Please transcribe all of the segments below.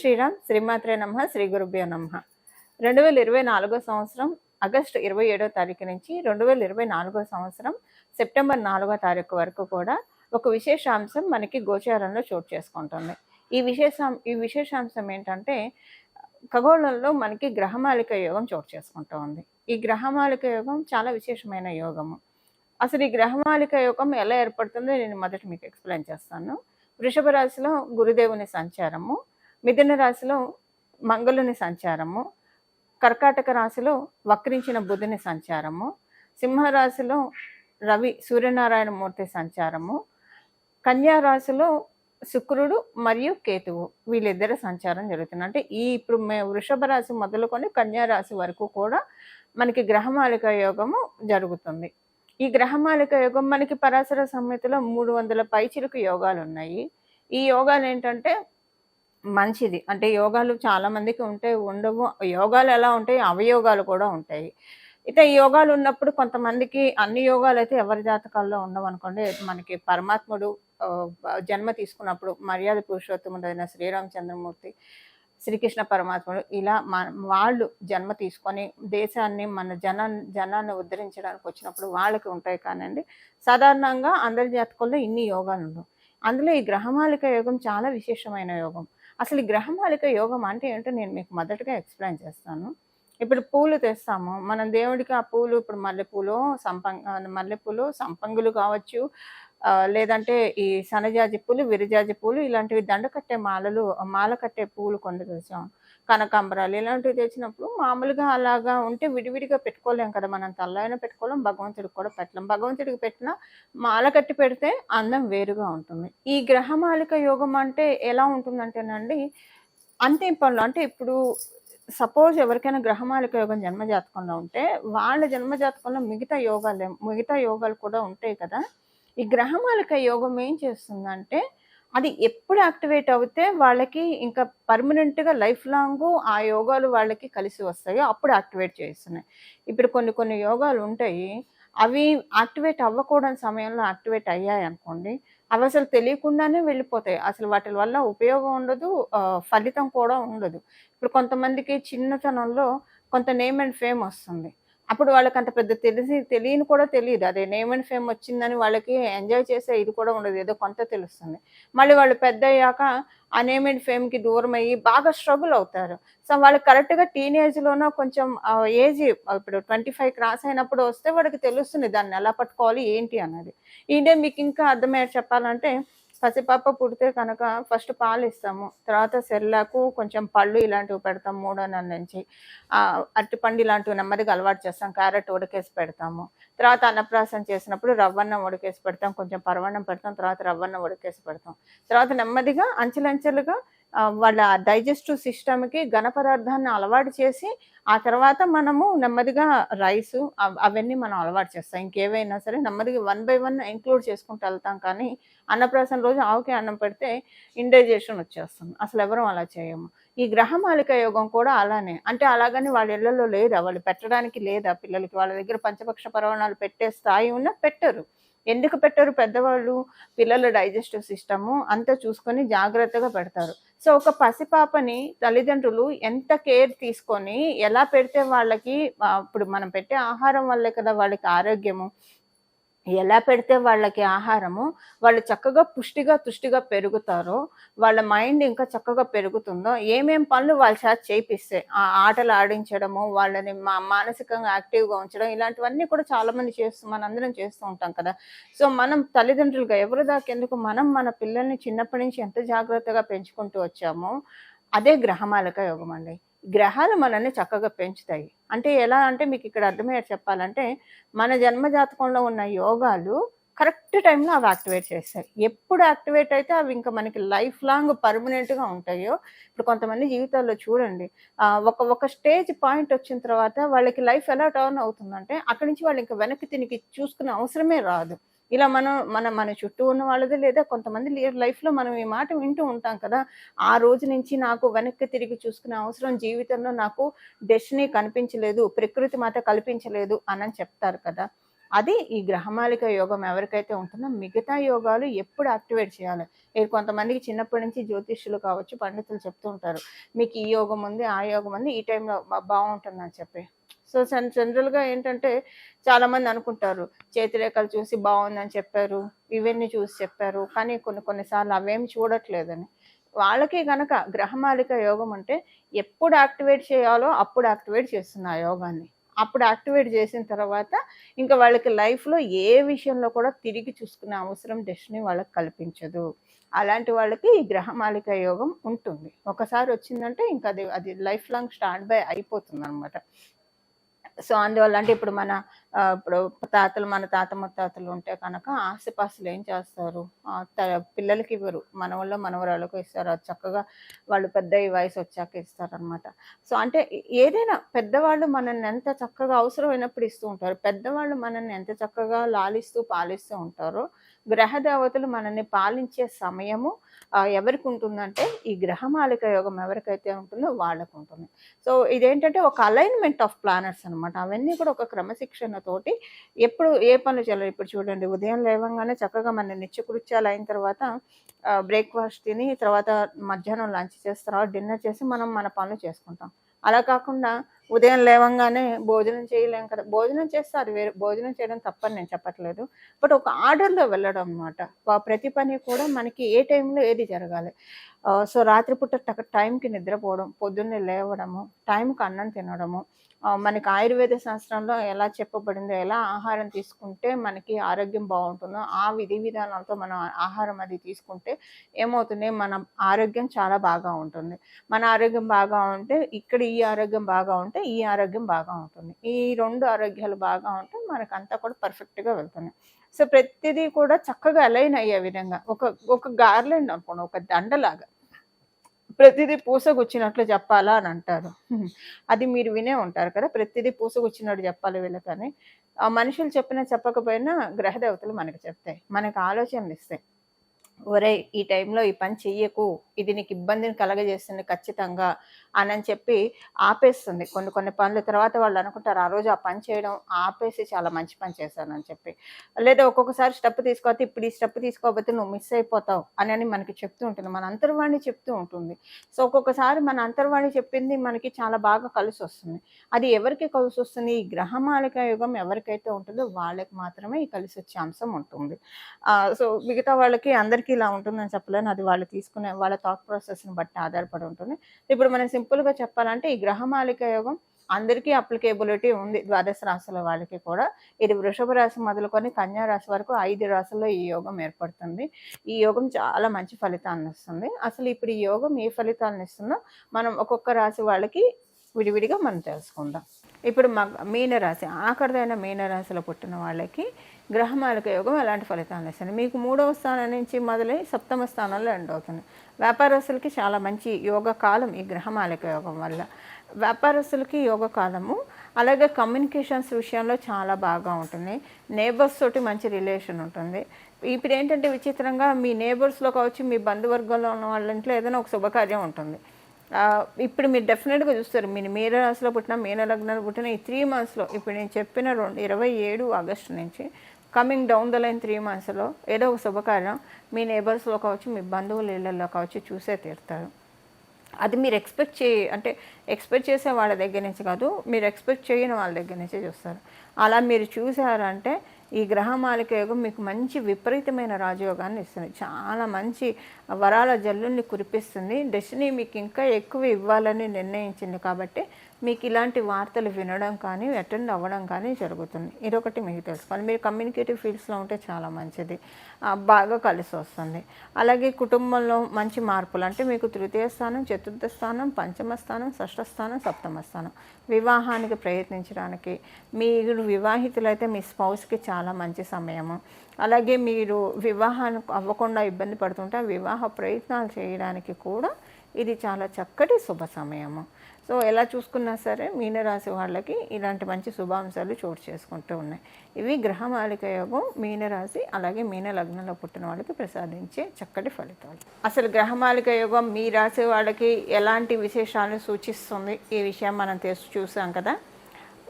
శ్రీరామ్. శ్రీమాత్రే నమః. శ్రీ గురుభ్యో నమః. 2024 సంవత్సరం ఆగస్టు 27వ తారీఖు నుంచి 2024 సంవత్సరం సెప్టెంబర్ 4వ తారీఖు వరకు కూడా ఒక విశేషాంశం మనకి గోచారంలో చోటు చేసుకుంటుంది. ఈ విశేషాంశం ఏంటంటే ఖగోళంలో మనకి గ్రహమాలిక యోగం చోటు చేసుకుంటూ ఉంది. ఈ గ్రహమాలిక యోగం చాలా విశేషమైన యోగము. అసలు ఈ గ్రహమాలిక యోగం ఎలా ఏర్పడుతుందో నేను మొదట మీకు ఎక్స్ప్లెయిన్ చేస్తాను. వృషభ రాశిలో గురుదేవుని సంచారము, మిథున రాశిలో మంగళుని సంచారము, కర్కాటక రాశిలో వక్రించిన బుధుని సంచారము, సింహరాశిలో రవి సూర్యనారాయణ మూర్తి సంచారము, కన్యా రాశిలో శుక్రుడు మరియు కేతువు వీళ్ళిద్దరి సంచారం జరుగుతుంది. అంటే ఇప్పుడు వృషభ రాశి మొదలుకొని కన్యా రాశి వరకు కూడా మనకి గ్రహమాలిక యోగము జరుగుతుంది. ఈ గ్రహమాలిక యోగం మనకి పరాశర సంహితలో 300 పైచిలుకు యోగాలు ఉన్నాయి. ఈ యోగాలు ఏంటంటే మంచిది, అంటే యోగాలు చాలా మందికి ఉంటాయి, ఉండవు. యోగాలు ఎలా ఉంటాయి, అవయోగాలు కూడా ఉంటాయి. అయితే ఈ యోగాలు ఉన్నప్పుడు కొంతమందికి అన్ని యోగాలు అయితే ఎవరి జాతకాల్లో ఉండవు అనుకోండి. మనకి పరమాత్ముడు జన్మ తీసుకున్నప్పుడు మర్యాద పురుషోత్తముడైన శ్రీరామచంద్రమూర్తి, శ్రీకృష్ణ పరమాత్ముడు ఇలా వాళ్ళు జన్మ తీసుకొని దేశాన్ని మన జనాన్ని ఉద్ధరించడానికి వచ్చినప్పుడు వాళ్ళకి ఉంటాయి. కానండి సాధారణంగా అందరి జాతకాల్లో ఇన్ని యోగాలు ఉండవు. అందులో ఈ గ్రహమాలిక యోగం చాలా విశేషమైన యోగం. అసలు ఈ గ్రహమాలిక యోగం అంటే ఏంటో నేను మీకు మొదటగా ఎక్స్ప్లెయిన్ చేస్తాను. ఇప్పుడు పూలు తెస్తాము, మనం దేవుడికి ఆ పూలు, ఇప్పుడు మల్లెపూలు సంపంగులు కావచ్చు, లేదంటే ఈ సనజాజి పూలు, విరజాజి పూలు, ఇలాంటివి దండ కట్టే మాల కట్టే పూలు కొన్ని తెచ్చాం, కనకాంబరాలు ఇలాంటివి తెచ్చినప్పుడు మామూలుగా అలాగా ఉంటే విడివిడిగా పెట్టుకోలేం కదా. మనం తల్లైనా పెట్టుకోలేం, భగవంతుడికి కూడా పెట్టలేం. భగవంతుడికి పెట్టినా మాల కట్టి పెడితే అందం వేరుగా ఉంటుంది. ఈ గ్రహమాలిక యోగం అంటే ఎలా ఉంటుందంటేనండి, అంతే పనులు. అంటే ఇప్పుడు సపోజ్ ఎవరికైనా గ్రహమాలిక యోగం జన్మజాతకంలో ఉంటే వాళ్ళ జన్మజాతకంలో మిగతా యోగాలు కూడా ఉంటాయి కదా. ఈ గ్రహమాలిక యోగం ఏం చేస్తుందంటే అది ఎప్పుడు యాక్టివేట్ అవుతే వాళ్ళకి ఇంకా పర్మనెంట్గా లైఫ్ లాంగ్ ఆ యోగాలు వాళ్ళకి కలిసి వస్తాయో అప్పుడు యాక్టివేట్ చేస్తున్నాయి. ఇప్పుడు కొన్ని యోగాలు ఉంటాయి, అవి యాక్టివేట్ అవ్వకూడని సమయంలో యాక్టివేట్ అయ్యాయి అనుకోండి, అవి అసలు తెలియకుండానే వెళ్ళిపోతాయి. అసలు వాటి వల్ల ఉపయోగం ఉండదు, ఫలితం కూడా ఉండదు. ఇప్పుడు కొంతమందికి చిన్నతనంలో కొంత నేమ్ అండ్ ఫేమ్ వస్తుంది. అప్పుడు వాళ్ళకి అంత పెద్ద తెలియని కూడా తెలియదు. అదే నేమ్ అండ్ ఫేమ్ వచ్చిందని వాళ్ళకి ఎంజాయ్ చేసే ఇది కూడా ఉండదు. ఏదో కొంత తెలుస్తుంది. మళ్ళీ వాళ్ళు పెద్ద అయ్యాక ఆ నేమ్ అండ్ ఫేమ్కి దూరం అయ్యి బాగా స్ట్రగుల్ అవుతారు. సో వాళ్ళకి కరెక్ట్గా టీనేజ్లోనో కొంచెం ఏజ్ ఇప్పుడు 25 క్రాస్ అయినప్పుడు వస్తే వాడికి తెలుస్తుంది దాన్ని ఎలా పట్టుకోవాలి ఏంటి అన్నది. ఇదే మీకు ఇంకా అర్థమయ్యేది చెప్పాలంటే, పసిపాప పుడితే కనుక ఫస్ట్ పాలు ఇస్తాము, తర్వాత సెర్లాకు, కొంచెం పళ్ళు ఇలాంటివి పెడతాం 3వ నెల నుంచి. అరటిపండు ఇలాంటివి నెమ్మదిగా అలవాటు చేస్తాం, క్యారెట్ ఉడకేసి పెడతాము. తర్వాత అన్నప్రాసన చేసినప్పుడు రవ్వన్నం ఉడకేసి పెడతాం, కొంచెం పరవన్నం పెడతాం, తర్వాత రవ్వన్నం ఉడకేసి పెడతాం. తర్వాత నెమ్మదిగా అంచెలంచెలుగా వాళ్ళ డైజెస్టివ్ సిస్టమ్కి ఘన పదార్థాన్ని అలవాటు చేసి ఆ తర్వాత మనము నెమ్మదిగా రైసు అవన్నీ మనం అలవాటు చేస్తాం. ఇంకేవైనా సరే నెమ్మదిగా 1 by 1 ఇంక్లూడ్ చేసుకుంటూ వెళ్తాం. కానీ అన్నప్రాసన రోజు ఆవుకి అన్నం పెడితే ఇండైజెషన్ వచ్చేస్తుంది. అసలు ఎవరూ అలా చేయము. ఈ గ్రహమాలిక యోగం కూడా అలానే. అంటే అలాగని వాళ్ళ ఇళ్లలో లేదా, వాళ్ళు పెట్టడానికి లేదా పిల్లలకి, వాళ్ళ దగ్గర పంచపక్ష పరమాణాలు పెట్టే స్థాయి ఉన్నా పెట్టరు. ఎందుకు పెట్టరు? పెద్దవాళ్ళు పిల్లల డైజెస్టివ్ సిస్టము అంతా చూసుకొని జాగ్రత్తగా పెడతారు. సో ఒక పసిపాపని తల్లిదండ్రులు ఎంత కేర్ తీసుకొని ఎలా పెడితే వాళ్ళకి, ఇప్పుడు మనం పెట్టే ఆహారం వల్లే కదా వాళ్ళకి ఆరోగ్యము, ఎలా పెడితే వాళ్ళకి ఆహారము వాళ్ళు చక్కగా తుష్టిగా పెరుగుతారో, వాళ్ళ మైండ్ ఇంకా చక్కగా పెరుగుతుందో, ఏమేం పనులు వాళ్ళ చేత చేయిస్తే, ఆ ఆటలు ఆడించడము, వాళ్ళని మానసికంగా యాక్టివ్గా ఉంచడం, ఇలాంటివన్నీ కూడా చాలామంది మనందరం చేస్తూ ఉంటాం కదా. సో మనం తల్లిదండ్రులుగా ఎవరి దాకెందుకు, మనం మన పిల్లల్ని చిన్నప్పటి నుంచి ఎంత జాగ్రత్తగా పెంచుకుంటూ వచ్చామో అదే గ్రహమాలిక యోగం అండి. గ్రహాలు మనల్ని చక్కగా పెంచుతాయి. అంటే ఎలా అంటే మీకు ఇక్కడ అర్థమయ్యేది చెప్పాలంటే, మన జన్మజాతకంలో ఉన్న యోగాలు కరెక్ట్ టైంలో అవి యాక్టివేట్ చేస్తాయి. ఎప్పుడు యాక్టివేట్ అయితే అవి ఇంకా మనకి లైఫ్ లాంగ్ పర్మనెంట్గా ఉంటాయో. ఇప్పుడు కొంతమంది జీవితాల్లో చూడండి, ఒక స్టేజ్ పాయింట్ వచ్చిన తర్వాత వాళ్ళకి లైఫ్ ఎలా టర్న్ అవుతుందంటే అక్కడి నుంచి వాళ్ళు ఇంకా వెనక్కి తిరిగి చూసుకునే అవసరమే రాదు. ఇలా మన చుట్టూ ఉన్న వాళ్ళదే, లేదా కొంతమంది లైఫ్లో మనం ఈ మాట వింటూ ఉంటాం కదా, ఆ రోజు నుంచి నాకు వెనక్కి తిరిగి చూసుకునే అవసరం జీవితంలో నాకు డెస్టినీ కనిపించలేదు, ప్రకృతి మాత కల్పించలేదు అని చెప్తారు కదా. అది ఈ గ్రహమాలిక యోగం ఎవరికైతే ఉంటుందో మిగతా యోగాలు ఎప్పుడు యాక్టివేట్ చేయాలి. ఇది కొంతమందికి చిన్నప్పటి నుంచి జ్యోతిష్యులు కావచ్చు, పండితులు చెప్తూ ఉంటారు. మీకు ఈ యోగం ఉంది, ఆ యోగం ఉంది, ఈ టైంలో బావుంటుందని చెప్పి. సో, జనరల్‌గా ఏంటంటే చాలామంది అనుకుంటారు, చేతిరేఖలు చూసి బావుందని చెప్పారు, ఇవన్నీ చూసి చెప్పారు. కానీ కొన్ని కొన్ని సార్లు అవేమి చూడట్లేదని. వాళ్ళకి గనక గ్రహమాలిక యోగం అంటే ఎప్పుడు యాక్టివేట్ చేయాలో అప్పుడు యాక్టివేట్ చేస్తుంది ఆ యోగాన్ని. అప్పుడు యాక్టివేట్ చేసిన తర్వాత ఇంకా వాళ్ళకి లైఫ్‌లో ఏ విషయంలో కూడా తిరిగి చూసుకునే అవసరం డెస్టినీ వాళ్ళకి కల్పించదు. అలాంటి వాళ్ళకి ఈ గ్రహమాలిక యోగం ఉంటుంది. ఒకసారి వచ్చిందంటే ఇంక అది లైఫ్ లాంగ్ స్టాండ్ బై అయిపోతుందనమాట. సో, అందువల్ల అంటే ఇప్పుడు ఇప్పుడు మన తాత ముత్తాతలు ఉంటే కనుక ఆస్తిపాస్తులు ఏం చేస్తారు? పిల్లలకి ఇవ్వరు. మనవళ్ళో, మనవరాళ్ళకో ఇస్తారు. అది చక్కగా వాళ్ళు పెద్దయ్యి వయసొచ్చాక ఇస్తారనమాట. సో, అంటే ఏదైనా పెద్దవాళ్ళు మనల్ని ఎంత చక్కగా అవసరమైనప్పుడు ఇస్తూ ఉంటారు. పెద్దవాళ్ళు మనల్ని ఎంత చక్కగా లాలిస్తూ, పాలిస్తూ ఉంటారో, గ్రహ దేవతలు మనల్ని పాలించే సమయము ఎవరికుంటుందంటే, ఈ గ్రహమాలిక యోగం ఎవరికైతే ఉంటుందో వాళ్ళకుంటుంది. సో, ఇదేంటంటే ఒక అలైన్‌మెంట్ ఆఫ్ ప్లానెట్స్ అనమాట. అవన్నీ కూడా ఒక క్రమశిక్షణతోటి ఎప్పుడు ఏ పనులు చేయాలి. ఇప్పుడు చూడండి, ఉదయం లేవంగానే చక్కగా మన నిత్యకృత్యాలు అయిన తర్వాత బ్రేక్‌ఫాస్ట్ తిని, తర్వాత మధ్యాహ్నం లంచ్ చేసి, తర్వాత డిన్నర్ చేసి మనం మన పనులు చేసుకుంటాం. అలా కాకుండా ఉదయం లేవంగానే భోజనం చేయలేం కదా! భోజనం చేస్తే అది వేరు. భోజనం చేయడం తప్పని నేను చెప్పట్లేదు. బట్ ఒక ఆర్డర్‌లో వెళ్ళడం అనమాట. ప్రతి పని కూడా మనకి ఏ టైంలో ఏది జరగాలి. సో, రాత్రిపూట టైంకి నిద్రపోవడం, పొద్దున్నే లేవడము, టైంకి అన్నం తినడము, మనకి ఆయుర్వేద శాస్త్రంలో ఎలా చెప్పబడిందో, ఎలా ఆహారం తీసుకుంటే మనకి ఆరోగ్యం బావుంటుందో, ఆ విధి విధానాలతో మనం ఆహారం అది తీసుకుంటే ఏమవుతుంది, మన ఆరోగ్యం చాలా బాగా ఉంటుంది. మన ఆరోగ్యం బాగా ఉంటే ఇక్కడ ఈ ఆరోగ్యం బాగా ఉంటే ఈ ఆరోగ్యం బాగా ఉంటుంది. ఈ 2 ఆరోగ్యాలు బాగా ఉంటే మనకంతా కూడా పర్ఫెక్ట్‌గా వెళ్తుంది. సో, ప్రతిదీ కూడా చక్కగా అలైన్ అయ్యే విధంగా ఒక గార్లెండ్ అనుకోండి, ఒక దండలాగా. ప్రతిదీ పూసగుచ్చినట్లు చెప్పాలా అని అంటారు. అది మీరు వినే ఉంటారు కదా! ప్రతిదీ పూసగుచ్చినట్టు చెప్పాలి వీళ్ళకని. మనుషులు చెప్పినా చెప్పకపోయినా గ్రహదేవతలు మనకు చెప్తాయి. మనకు ఆలోచనలిస్తాయి. ఒరేయ్! ఈ టైంలో ఈ పని చెయ్యకు. ఇది నీకు ఇబ్బందిని కలగజేస్తుంది ఖచ్చితంగా అనని చెప్పి ఆపేస్తుంది. కొన్ని కొన్ని పనులు తర్వాత వాళ్ళు అనుకుంటారు, ఆ రోజు ఆ పని చేయడం ఆపేసి చాలా మంచి పని చేశానని చెప్పి. లేదా ఒక్కొక్కసారి స్టెప్ తీసుకోకపోతే, ఇప్పుడు ఈ స్టెప్ తీసుకోకపోతే నువ్వు మిస్ అయిపోతావు అని మనకి చెప్తూ ఉంటుంది. మన అంతర్వాణి చెప్తూ ఉంటుంది. సో, ఒక్కొక్కసారి మన అంతర్వాణి చెప్పింది మనకి చాలా బాగా కలిసొస్తుంది. అది ఎవరికి కలిసొస్తుంది? ఈ గ్రహమాలిక యుగం ఎవరికైతే ఉంటుందో వాళ్ళకి మాత్రమే ఈ కలిసొచ్చే అంశం ఉంటుంది. సో, మిగతా వాళ్ళకి అందరికీ ఇలా ఉంటుందని చెప్పలేను. అది వాళ్ళు తీసుకునే వాళ్ళ థాట్ ప్రాసెస్‌ని బట్టి ఆధారపడి ఉంటుంది. ఇప్పుడు మనం సింపుల్‌గా చెప్పాలంటే ఈ గ్రహమాలిక యోగం అందరికీ అప్లికేబిలిటీ ఉంది. ద్వాదశ రాశుల వాళ్ళకి కూడా. ఇది వృషభ రాశి మొదలుకొని కన్యా రాశి వరకు 5 రాశుల్లో ఈ యోగం ఏర్పడుతుంది. ఈ యోగం చాలా మంచి ఫలితాన్నిస్తుంది. అసలు ఇప్పుడు ఈ యోగం ఏ ఫలితాలనిస్తుందో మనం ఒక్కొక్క రాశి వాళ్ళకి విడివిడిగా మనం తెలుసుకుందాం. ఇప్పుడు మీనరాశి, ఆఖరిదైన మీనరాశిలో పుట్టిన వాళ్ళకి గ్రహమాలిక యోగం ఎలాంటి ఫలితాలను ఇస్తుంది. మీకు 3వ స్థానం నుంచి మొదలై సప్తమ స్థానంలో ఎండ్ అవుతుంది. వ్యాపారస్తులకి చాలా మంచి యోగ కాలం ఈ గ్రహమాలిక యోగం వల్ల. వ్యాపారస్తులకి యోగ కాలము, అలాగే కమ్యూనికేషన్స్ విషయంలో చాలా బాగా ఉంటుంది. నేబర్స్ తోటి మంచి రిలేషన్ ఉంటుంది. ఇప్పుడు ఏంటంటే విచిత్రంగా మీ నేబర్స్‌లో కావచ్చు, మీ బంధువర్గంలో ఉన్న వాళ్ళ ఇంట్లో ఏదైనా ఒక శుభకార్యం ఉంటుంది. ఇప్పుడు మీరు డెఫినెట్‌గా చూస్తారు. మీరు మీన రాశిలో పుట్టిన, మీన లగ్నంలో పుట్టిన ఈ 3 మంత్స్‌లో ఇప్పుడు నేను చెప్పిన 27 ఆగస్టు నుంచి కమింగ్ డౌన్ ద లైన్ 3 మంత్స్‌లో ఏదో ఒక శుభకార్యం మీ నేబర్స్‌లో కావచ్చు, మీ బంధువుల ఇళ్లల్లో కావచ్చు చూసే తీరుతారు. అది మీరు ఎక్స్‌పెక్ట్ చేసే వాళ్ళ దగ్గర నుంచి కాదు, మీరు ఎక్స్‌పెక్ట్ చేయని వాళ్ళ దగ్గర నుంచే చూస్తారు. అలా మీరు చూసారంటే ఈ గ్రహమాలిక యోగం మీకు మంచి విపరీతమైన రాజయోగాన్ని ఇస్తుంది. చాలా మంచి వరాల జల్లుల్ని కురిపిస్తుంది. డెస్టినీ మీకు ఇంకా ఎక్కువ ఇవ్వాలని నిర్ణయించింది కాబట్టి మీకు ఇలాంటి వార్తలు వినడం కానీ, అటెండ్ అవ్వడం కానీ జరుగుతుంది. ఇదొకటి మీకు తెలుసుకోవాలి. మీరు కమ్యూనికేటివ్ ఫీల్డ్స్‌లో ఉంటే చాలా మంచిది. బాగా కలిసి వస్తుంది. అలాగే కుటుంబంలో మంచి మార్పులు అంటే మీకు తృతీయ స్థానం, చతుర్థ స్థానం, పంచమ స్థానం, షష్ఠ స్థానం, సప్తమ స్థానం. వివాహానికి ప్రయత్నించడానికి, మీరు వివాహితులైతే మీ స్పౌస్‌కి చాలా మంచి సమయము. అలాగే మీరు వివాహానికి అవ్వకుండా ఇబ్బంది పడుతుంటే వివాహ ప్రయత్నాలు చేయడానికి కూడా ఇది చాలా చక్కటి శుభ సమయము. సో, ఎలా చూసుకున్నా సరే మీనరాశి వాళ్ళకి ఇలాంటి మంచి శుభాంశాలు చోటు చేసుకుంటూ ఉన్నాయి. ఇవి గ్రహమాలిక యోగం మీనరాశి అలాగే మీన లగ్నంలో పుట్టిన వాళ్ళకి ప్రసాదించే చక్కటి ఫలితాలు. అసలు గ్రహమాలిక యోగం మీ రాశి వాళ్ళకి ఎలాంటి విశేషాలను సూచిస్తుంది, ఈ విషయం మనం చూసాం కదా.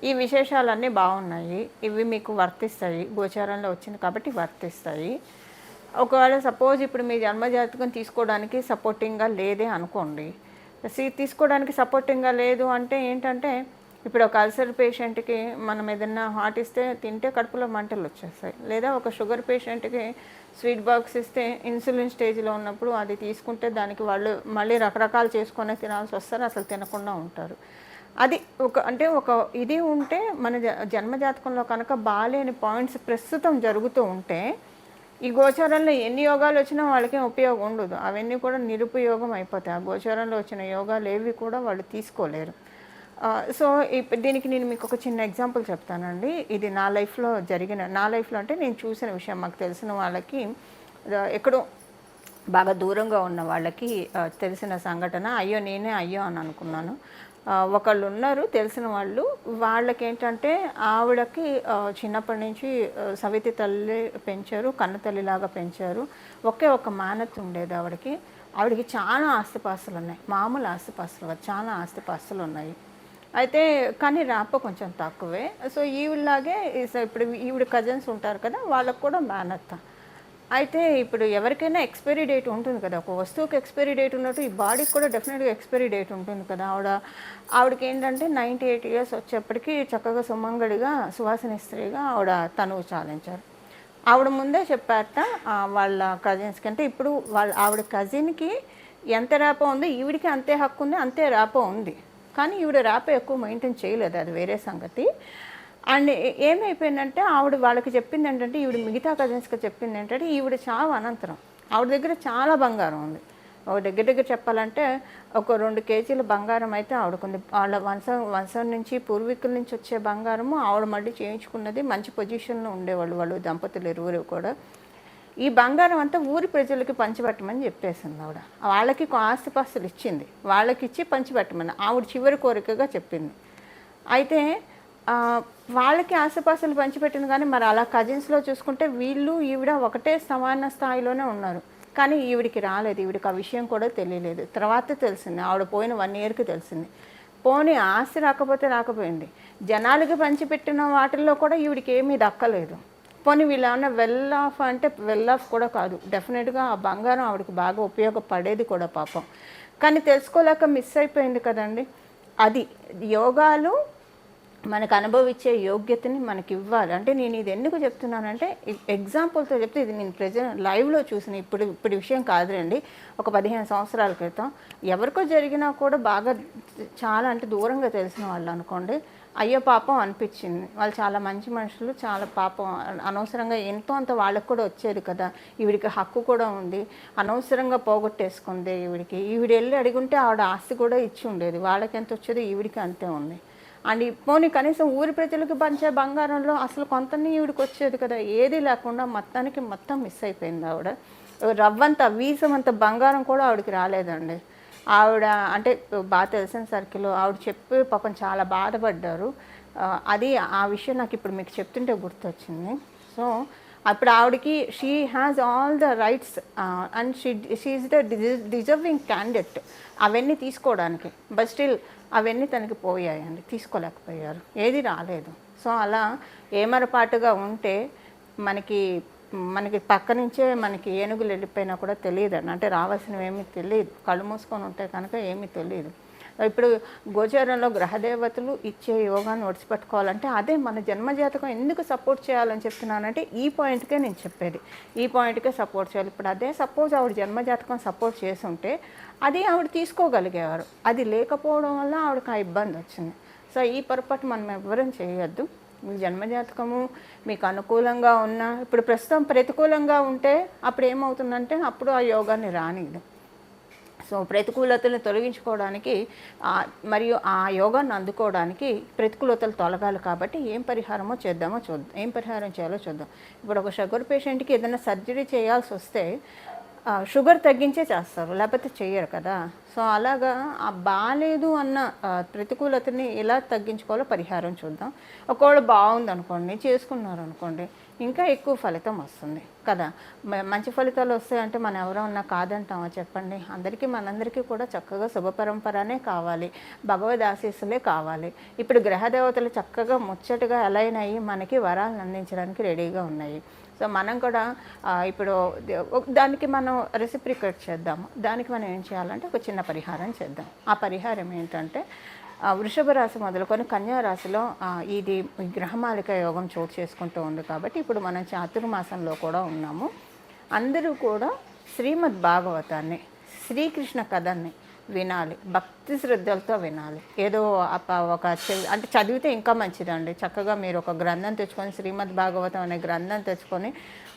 ఈ విశేషాలన్నీ బాగున్నాయి. ఇవి మీకు వర్తిస్తాయి. గోచారంలో వచ్చింది కాబట్టి వర్తిస్తాయి. ఒకవేళ సపోజ్ ఇప్పుడు మీ జన్మజాతకం తీసుకోవడానికి సపోర్టింగ్‌గా లేదే అనుకోండి. తీసుకోవడానికి సపోర్టింగ్‌గా లేదు అంటే ఏంటంటే, ఇప్పుడు ఒక అల్సర్ పేషెంట్‌కి మనం ఏదన్నా హాట్ ఇస్తే తింటే కడుపులో మంటలొచ్చేస్తాయి. లేదా ఒక షుగర్ పేషెంట్‌కి స్వీట్ బాక్స్ ఇస్తే ఇన్సులిన్ స్టేజ్‌లో ఉన్నప్పుడు అది తీసుకుంటే దానికి వాళ్ళు మళ్ళీ రకరకాలు చేసుకొనే తినాల్సొస్తారు. అసలు తినకుండా ఉంటారు. అది ఒక ఇది ఉంటే మన జన్మజాతకంలో కనుక బాలేని పాయింట్స్ ప్రస్తుతం జరుగుతూ ఉంటే, ఈ గోచారంలో ఎన్ని యోగాలొచ్చినా వాళ్ళకేం ఉపయోగం ఉండదు. అవన్నీ కూడా నిరుపయోగం అయిపోతాయి. ఆ గోచారంలో వచ్చిన యోగాలేవి కూడా వాళ్ళు తీసుకోలేరు. సో, దీనికి నేను మీకొక చిన్న ఎగ్జాంపుల్ చెప్తానండి. ఇది నా లైఫ్‌లో అంటే నేను చూసిన విషయం. మాకు తెలిసిన వాళ్ళకి ఎక్కడో బాగా దూరంగా ఉన్న వాళ్ళకి తెలిసిన సంఘటన. అయ్యో! నేనే అయ్యో! అని అనుకున్నాను. ఒకళ్ళున్నారు తెలిసిన వాళ్ళు. వాళ్ళకేంటంటే ఆవిడకి చిన్నప్పటి నుంచి సవితి తల్లి పెంచారు. కన్న తల్లిలాగా పెంచారు. ఒకే ఒక మేనత్త ఉండేది ఆవిడకి. ఆవిడకి చాలా ఆస్తిపాస్తులున్నాయి. మామూలు ఆస్తిపాస్తులు కాదు. చాలా ఆస్తిపాస్తులున్నాయి. అయితే కానీ రాప కొంచెం తక్కువే. సో, ఈవిడలాగే ఇప్పుడు ఈవిడ కజిన్స్ ఉంటారు కదా! వాళ్ళకి కూడా మేనత్త. అయితే ఇప్పుడు ఎవరికైనా ఎక్స్‌పైరీ డేట్ ఉంటుంది కదా! ఒక వస్తువుకి ఎక్స్‌పైరీ డేట్ ఉన్నట్టు ఈ బాడీకి కూడా డెఫినిట్‌గా ఎక్స్‌పైరీ డేట్ ఉంటుంది కదా! ఆవిడకేంటంటే 98 ఇయర్స్ వచ్చేప్పటికి చక్కగా సుమంగళిగా, సువాసిని స్త్రీగా ఆవిడ తనువు చాలించారు. ఆవిడ ముందే చెప్పారట వాళ్ళ కజిన్స్‌కి. అంటే ఇప్పుడు ఆవిడ కజిన్‌కి ఎంత ర్యాపో ఉందో ఈవిడికి అంతే హక్కు ఉంది, అంతే ర్యాపో ఉంది. కానీ ఈవిడ ర్యాపో ఎక్కువ మెయింటైన్ చేయలేదు. అది వేరే సంగతి. అండ్ ఏమైపోయిందంటే ఆవిడ వాళ్ళకి చెప్పిందేంటంటే, ఈవిడ మిగతా కజిన్స్‌కి చెప్పిందేంటంటే, ఈవిడ చావు అనంతరం ఆవిడ దగ్గర చాలా బంగారం ఉంది. దగ్గర దగ్గర చెప్పాలంటే ఒక 2 కేజీల బంగారం అయితే ఆవిడకుంది. వాళ్ళ వంశం నుంచి పూర్వీకుల నుంచి వచ్చే బంగారము ఆవిడ మళ్ళీ చేయించుకున్నది. మంచి పొజిషన్‌లో ఉండేవాళ్ళు వాళ్ళు దంపతులు ఇరువురు కూడా. ఈ బంగారం అంతా ఊరి ప్రజలకి పంచిపెట్టమని చెప్పేసింది ఆవిడ. వాళ్ళకి ఆస్తిపాస్తులు ఇచ్చింది. వాళ్ళకిచ్చి పంచిపెట్టమని ఆవిడ చివరి కోరికగా చెప్పింది. అయితే వాళ్ళకి ఆస్తిపాస్తులు పంచిపెట్టింది కానీ మరి అలా కజిన్స్‌లో చూసుకుంటే వీళ్ళు, ఈవిడ ఒకటే సమాన స్థాయిలోనే ఉన్నారు. కానీ ఈవిడికి రాలేదు. ఈవిడికి ఆ విషయం కూడా తెలియలేదు. తర్వాత తెలిసింది. ఆవిడ పోయిన 1 ఇయర్‌కి తెలిసింది. పోనీ ఆస్తి రాకపోతే రాకపోయింది. జనాలకి పంచిపెట్టిన వాటిల్లో కూడా ఈవిడికి ఏమీ దక్కలేదు. పోనీ వీళ్ళేమన్నా వెల్ ఆఫ్ అంటే వెల్ ఆఫ్ కూడా కాదు. డెఫినెట్‌గా ఆ బంగారం ఆవిడకి బాగా ఉపయోగపడేది కూడా పాపం. కానీ తెలుసుకోలేక మిస్ అయిపోయింది కదండీ! అది యోగాలు మనకు అనుభవించే యోగ్యతని మనకివ్వాలి. అంటే నేను ఇది ఎందుకు చెప్తున్నానంటే ఎగ్జాంపుల్‌తో చెప్తే ఇది నేను లైవ్‌లో చూసిన ఇప్పుడు విషయం కాదులెండి. ఒక 15 సంవత్సరాల క్రితం ఎవరికో జరిగినా కూడా బాగా చాలా అంటే దూరంగా తెలిసిన వాళ్ళనుకోండి. అయ్యో పాపం అనిపిచ్చింది. వాళ్ళు చాలా మంచి మనుషులు. చాలా పాపం అనవసరంగా ఎంతో అంత వాళ్ళకి కూడా వచ్చేది కదా! ఈవిడికి హక్కు కూడా ఉంది. అనవసరంగా పోగొట్టేసుకుంది ఈవిడికి. ఈవిడెళ్లి అడిగుంటే ఆవిడ ఆస్తి కూడా ఇచ్చి ఉండేది. వాళ్ళకెంతొచ్చేదో ఈవిడికి అంతే ఉంది. అండ్ పోనీ కనీసం ఊరి ప్రజలకు పంచే బంగారంలో అసలు కొంతని ఈవిడికొచ్చేది కదా! ఏది లేకుండా మొత్తం మిస్ అయిపోయింది ఆవిడ. రవ్వంత వీసమంత బంగారం కూడా ఆవిడకి రాలేదండి. ఆవిడ అంటే బాగా తెలిసిన సర్కిల్‌లో ఆవిడ చెప్పి పాపం చాలా బాధపడ్డారు. అది ఆ విషయం నాకిప్పుడు మీకు చెప్తుంటే గుర్తొచ్చింది. సో, అప్పుడు ఆవిడకి she has all the rights and she is the deserving candidate అవన్నీ తీసుకోవడానికి. బట్ స్టిల్ అవన్నీ తనకి పోయాయండి. తీసుకోలేకపోయారు. ఏది రాలేదు. సో, అలా ఏమరపాటుగా ఉంటే మనకి పక్క నుంచే మనకి ఏనుగులు వెళ్ళిపోయినా కూడా తెలీదండి. అంటే రావాల్సినవి ఏమీ తెలీదు. కళ్ళు మూసుకొని ఉంటే కనుక ఏమీ తెలీదు. ఇప్పుడు గోచారంలో గ్రహదేవతలు ఇచ్చే యోగాన్ని ఒడిసిపెట్టుకోవాలంటే అదే మన జన్మజాతకం ఎందుకు సపోర్ట్ చేయాలని చెప్తున్నానంటే ఈ పాయింట్‌కే నేను చెప్పేది. ఈ పాయింట్‌కే సపోర్ట్ చేయాలి. ఇప్పుడు అదే సపోజ్ ఆవిడ జన్మజాతకం సపోర్ట్ చేసుంటే అది ఆవిడ తీసుకోగలిగేవారు. అది లేకపోవడం వల్ల ఆవిడకి ఆ ఇబ్బందొచ్చింది. సో, ఈ పొరపాటు మనం ఎవ్వరం చేయొద్దు. మీ జన్మజాతకము మీకు అనుకూలంగా ఉన్నా ఇప్పుడు ప్రస్తుతం ప్రతికూలంగా ఉంటే అప్పుడు ఏమవుతుందంటే అప్పుడు ఆ యోగాన్ని రానీయదు. సో, ప్రతికూలతలను తొలగించుకోవడానికి మరియు ఆ యోగాన్ని అందుకోవడానికి ప్రతికూలతలు తొలగాలి కాబట్టి ఏం పరిహారం చేయాలో చూద్దాం. ఇప్పుడు ఒక షుగర్ పేషెంట్‌కి ఏదైనా సర్జరీ చేయాల్సొస్తే షుగర్ తగ్గించే చేస్తారు. లేకపోతే చెయ్యరు కదా! సో అలాగా ఆ బాలేదు అన్న ప్రతికూలతని ఎలా తగ్గించుకోవాలో పరిహారం చూద్దాం. ఒకవేళ బావుందనుకోండి, చేసుకున్నారనుకోండి, ఇంకా ఎక్కువ ఫలితం వస్తుంది కదా! మంచి ఫలితాలు వస్తాయంటే మనం ఎవరన్నా కాదంటామా చెప్పండి? మనందరికీ కూడా చక్కగా శుభ పరంపరనే కావాలి. భగవద్ ఆశీస్సులే కావాలి. ఇప్పుడు గ్రహ దేవతలు చక్కగా ముచ్చటగా అలైన్ అయ్యి మనకి వరాలను అందించడానికి రెడీగా ఉన్నాయి. సో మనం కూడా ఇప్పుడు దానికి మనం రెసిప్రికేట్ చేద్దాము. దానికి మనం ఏం చేయాలంటే ఒక చిన్న పరిహారం చేద్దాం. ఆ పరిహారం ఏంటంటే వృషభ రాశి మొదలుకొని కన్యా రాశిలో ఇది గ్రహమాలిక యోగం చోటు చేసుకుంటూ ఉంది కాబట్టి ఇప్పుడు మనం చాతుర్మాసంలో కూడా ఉన్నాము. అందరూ కూడా శ్రీమద్ భాగవతాన్ని, శ్రీకృష్ణ కథని వినాలి. భక్తి శ్రద్ధలతో వినాలి. ఏదో ఒక అంటే చదివితే ఇంకా మంచిదండి. చక్కగా మీరు ఒక గ్రంథం తెచ్చుకొని, శ్రీమద్ భాగవతం అనే గ్రంథం తెచ్చుకొని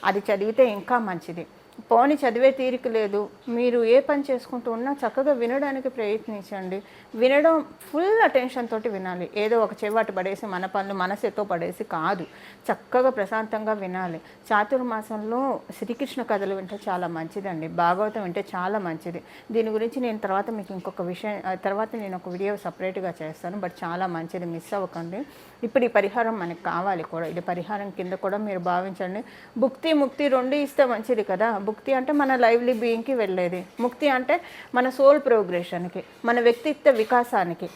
అది చదివితే ఇంకా మంచిది. పోని చదివే తీరిక లేదు, మీరు ఏ పని చేసుకుంటూ ఉన్నా చక్కగా వినడానికి ప్రయత్నించండి. వినడం ఫుల్ అటెన్షన్ తోటి వినాలి. ఏదో ఒక చెవాటు పడేసి మన పనులు మనసుతో పడేసి కాదు, చక్కగా ప్రశాంతంగా వినాలి. చాతుర్మాసంలో శ్రీకృష్ణ కథలు వింటే చాలా మంచిదండి. భాగవతం వింటే చాలా మంచిది. దీని గురించి నేను తర్వాత మీకు ఇంకొక విషయం తర్వాత నేను ఒక వీడియో సపరేట్గా చేస్తాను. బట్ చాలా మంచిది, మిస్ అవ్వకండి. ఇప్పుడు ఈ పరిహారం మనకు కావాలి కూడా. ఇది పరిహారం కింద కూడా మీరు భావించండి. భుక్తి ముక్తి రెండు ఇస్తే మంచిది కదా. భుక్తి అంటే మన లైవ్లీ బీయింగ్కి వెళ్ళేది. ముక్తి అంటే మన సోల్ ప్రోగ్రెషన్కి, మన వ్యక్తిత్వ వికాసానికి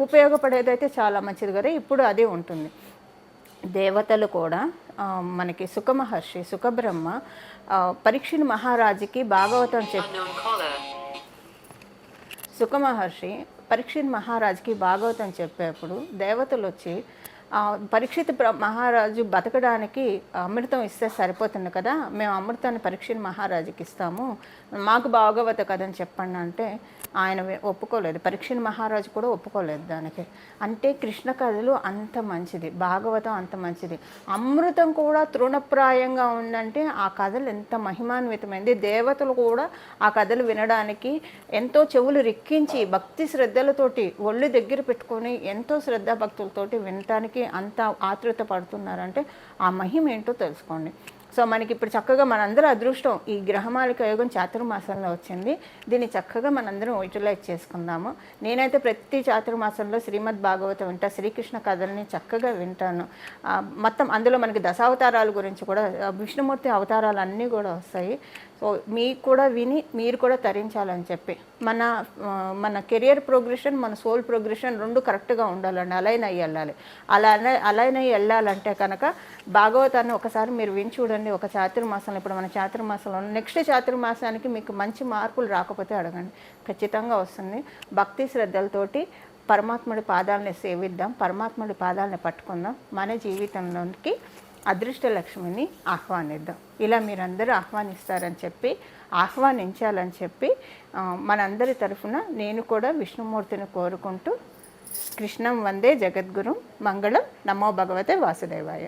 ఉపయోగపడేదైతే చాలా మంచిది కదా. ఇప్పుడు అదే ఉంటుంది. దేవతలు కూడా మనకి సుఖమహర్షి, సుఖబ్రహ్మ పరీక్షిత్ మహారాజుకి భాగవతం సుఖమహర్షి పరీక్షిత్ మహారాజుకి భాగవతం చెప్పేప్పుడు దేవతలు వచ్చి పరీక్షిత్ మహారాజు బతకడానికి అమృతం ఇస్తే సరిపోతుంది కదా, మేము అమృతాన్ని పరీక్షిత్ మహారాజుకి ఇస్తాము, మాకు భాగవత కథని చెప్పండి అంటే ఆయన ఒప్పుకోలేదు. పరీక్షిత్ మహారాజు కూడా ఒప్పుకోలేదు దానికి. అంటే కృష్ణ కథలు అంత మంచిది, భాగవతం అంత మంచిది. అమృతం కూడా తృణప్రాయంగా ఉందంటే ఆ కథలు ఎంత మహిమాన్వితమైంది. దేవతలు కూడా ఆ కథలు వినడానికి ఎంతో చెవులు రిక్కించి భక్తి శ్రద్ధలతోటి ఒళ్ళు దగ్గర పెట్టుకొని ఎంతో శ్రద్ధాభక్తులతోటి వినటానికి అంత ఆతృత పడుతున్నారంటే ఆ మహిమ ఏంటో తెలుసుకోండి. సో మనకి ఇప్పుడు చక్కగా మనందరూ అదృష్టం ఈ గ్రహమాలిక యోగం చాతుర్మాసంలో వచ్చింది. దీన్ని చక్కగా మనందరం యూటిలైజ్ చేసుకుందాము. నేనైతే ప్రతి చాతుర్మాసంలో శ్రీమద్ భాగవతం వింటా, శ్రీకృష్ణ కథల్ని చక్కగా వింటాను. మొత్తం అందులో మనకి దశావతారాల గురించి కూడా, విష్ణుమూర్తి అవతారాలు అన్నీ కూడా వస్తాయి. సో మీకు కూడా విని మీరు కూడా తరించాలని చెప్పి మన కెరియర్ ప్రోగ్రెషన్, మన సోల్ ప్రోగ్రెషన్ రెండు కరెక్ట్గా ఉండాలండి. అలైన్ అయ్యి వెళ్ళాలి. అలైన్ అయ్యి వెళ్ళాలంటే కనుక భాగవతాన్ని ఒకసారి మీరు విని చూడండి. ఒక చాతుర్మాసంలో, ఇప్పుడు మన చాతుర్మాసంలో నెక్స్ట్ చాతుర్మాసానికి మీకు మంచి మార్పులు రాకపోతే అడగండి, ఖచ్చితంగా వస్తుంది. భక్తి శ్రద్ధలతోటి పరమాత్ముడి పాదాలని సేవిద్దాం, పరమాత్ముడి పాదాలని పట్టుకుందాం, మన జీవితంలోకి అదృష్ట లక్ష్మిని ఆహ్వానిద్దాం. ఇలా మీరందరూ ఆహ్వానిస్తారని చెప్పి, ఆహ్వానించాలని చెప్పి మనందరి తరఫున నేను కూడా విష్ణుమూర్తిని కోరుకుంటూ కృష్ణం వందే జగద్గురు మంగళం. నమో భగవతే వాసుదేవాయ.